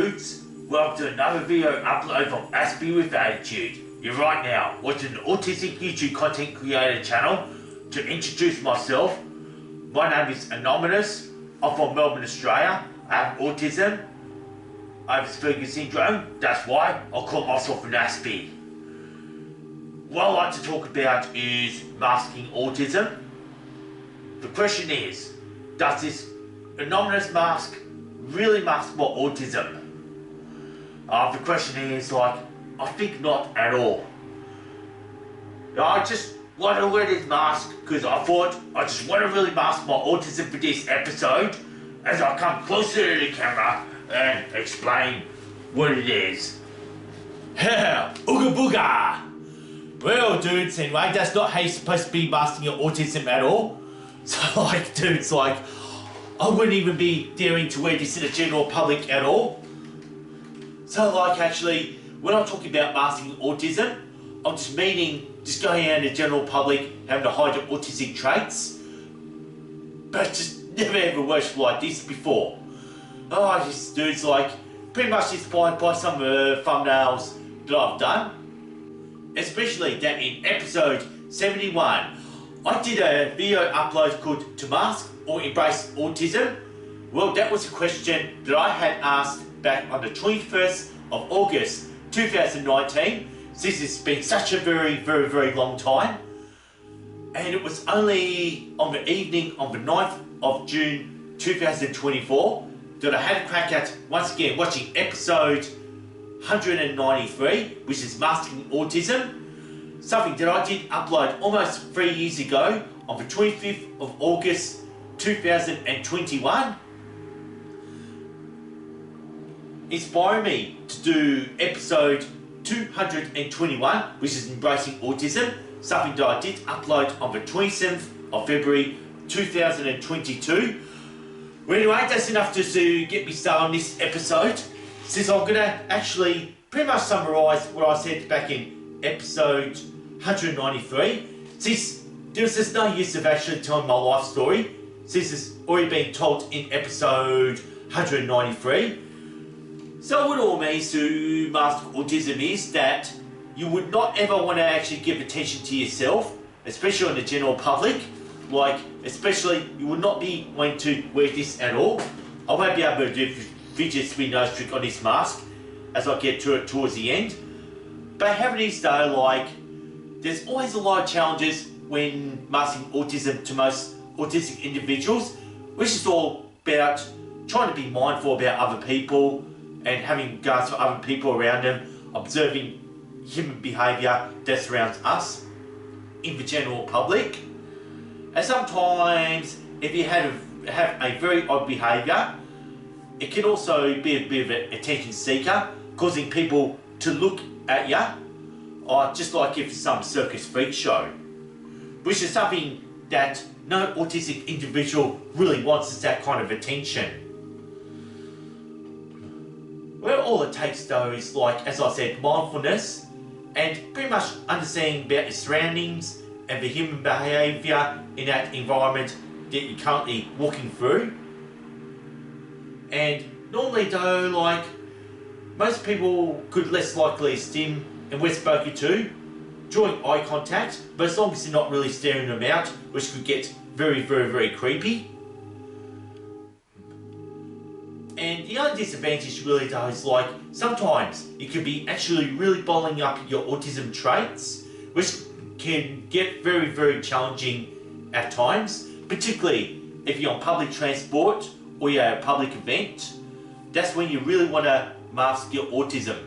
dudes, welcome to another video upload from Aspie with Attitude. You're right now watching an autistic YouTube content creator channel. To introduce myself, my name is Anonymous. I'm from Melbourne, Australia. I have autism. I have Asperger's syndrome. That's why I call myself an Aspie. What I like to talk about is masking autism. The question is, does this anonymous mask really mask my autism? The question is I think not at all. I just want to wear this mask because I thought I just want to really mask my autism for this episode as I come closer to the camera and explain what it is. Ooga booga! Well dudes, anyway, that's not how you're supposed to be masking your autism at all. So dudes, I wouldn't even be daring to wear this in the general public at all. So actually, when I'm talking about masking autism, I'm just meaning just going out in the general public, having to hide your autistic traits. But just never ever worked like this before. Just dudes, pretty much inspired by some thumbnails that I've done. Especially that in episode 71, I did a video upload called To Mask or Embrace Autism. Well, that was a question that I had asked back on the 21st of August 2019. Since it's been such a very long time. And it was only on the evening of the 9th of June 2024 that I had a crack at, once again, watching episode 193, which is Masking Autism. Something that I did upload almost 3 years ago on the 25th of August 2021. Inspiring me to do episode 221, which is Embracing Autism, something that I did upload on the 27th of February 2022. Well, anyway, that's enough just to get me started on this episode, since I'm going to actually pretty much summarise what I said back in episode 193, since there's just no use of actually telling my life story, since it's already been told in episode 193. So what it all means to mask autism is that you would not ever want to actually give attention to yourself, especially in the general public. Especially, you would not be wanting to wear this at all. I won't be able to do fidget spin nose trick on this mask as I get to it towards the end. But having this though, there's always a lot of challenges when masking autism to most autistic individuals, which is all about trying to be mindful about other people and having regards for other people around them, observing human behaviour that surrounds us in the general public. And sometimes, if you have a very odd behaviour, it can also be a bit of an attention seeker, causing people to look at you, just like if it's some circus freak show, which is something that no autistic individual really wants, is that kind of attention. Well, all it takes though is, as I said, mindfulness and pretty much understanding about your surroundings and the human behaviour in that environment that you're currently walking through. And normally though, most people could less likely stim and we're spoken to during eye contact, but as long as you're not really staring them out, which could get very creepy. And the other disadvantage really though is sometimes it could be actually really bottling up your autism traits, which can get very challenging at times, particularly if you're on public transport or you're at a public event. That's when you really want to mask your autism.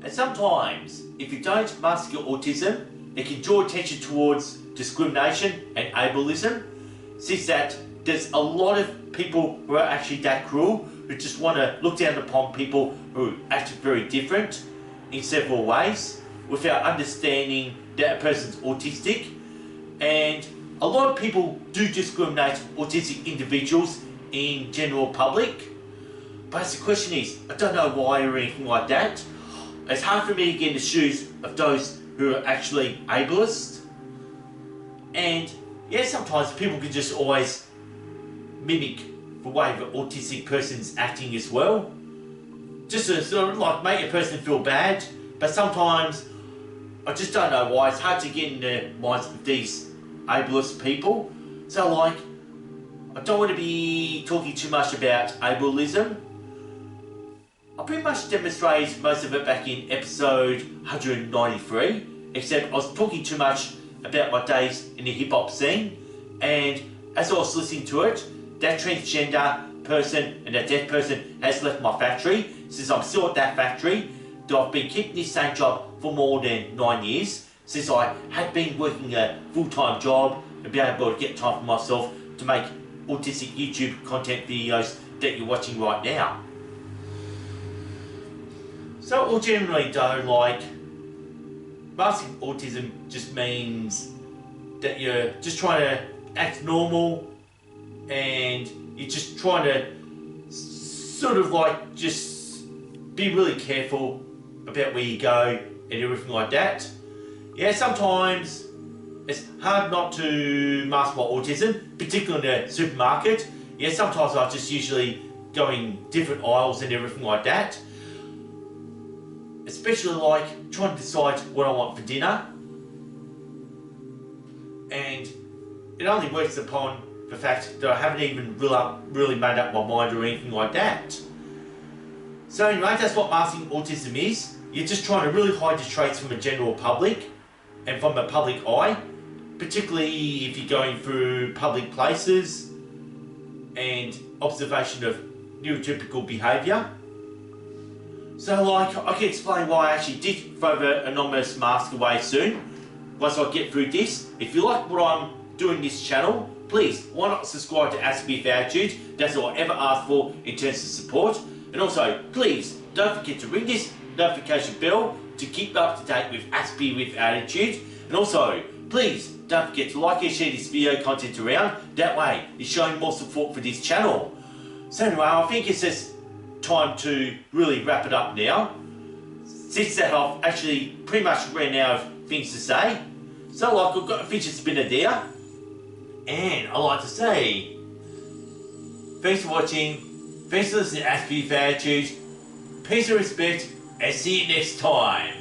And sometimes, if you don't mask your autism, it can draw attention towards discrimination and ableism, since that there's a lot of people who are actually that cruel, who just want to look down upon people who act very different in several ways, without understanding that a person's autistic. And a lot of people do discriminate autistic individuals in general public. But the question is, I don't know why or anything like that. It's hard for me to get in the shoes of those who are actually ableist. And yeah, sometimes people can just always mimic, for the way the autistic person's acting as well. Just to sort of like make a person feel bad, but sometimes I just don't know why. It's hard to get in the minds of these ableist people. So like, I don't want to be talking too much about ableism. I pretty much demonstrated most of it back in episode 193, except I was talking too much about my days in the hip hop scene, and as I was listening to it, that transgender person and that deaf person has left my factory. Since I'm still at that factory, that I've been keeping this same job for more than 9 years, since I had been working a full-time job and being able to get time for myself to make autistic YouTube content videos that you're watching right now. So all generally though, like, masking autism just means that you're just trying to act normal and you're just trying to sort of like just be really careful about where you go and everything like that. Yeah, sometimes it's hard not to mask my autism, particularly in the supermarket. Yeah, sometimes I just usually go in different aisles and everything like that. Especially like trying to decide what I want for dinner. And it only works upon the fact that I haven't even really made up my mind or anything like that. So anyway, that's what masking autism is. You're just trying to really hide your traits from the general public and from the public eye, particularly if you're going through public places and observation of neurotypical behaviour. So like, I can explain why I actually did throw the anonymous mask away soon, once I get through this. If you like what I'm doing in this channel, please, why not subscribe to Aspie with Attitude? That's all I ever ask for in terms of support. And also, please, don't forget to ring this notification bell to keep up to date with Aspie with Attitude. And also, please, don't forget to like and share this video content around. That way, you're showing more support for this channel. So anyway, I think it's just time to really wrap it up now. Since that I've actually pretty much ran out of things to say. So like, I've got a fidget spinner there. And I'd like to say, thanks for watching, thanks for listening to Aspie with Attitude, peace and respect, and see you next time.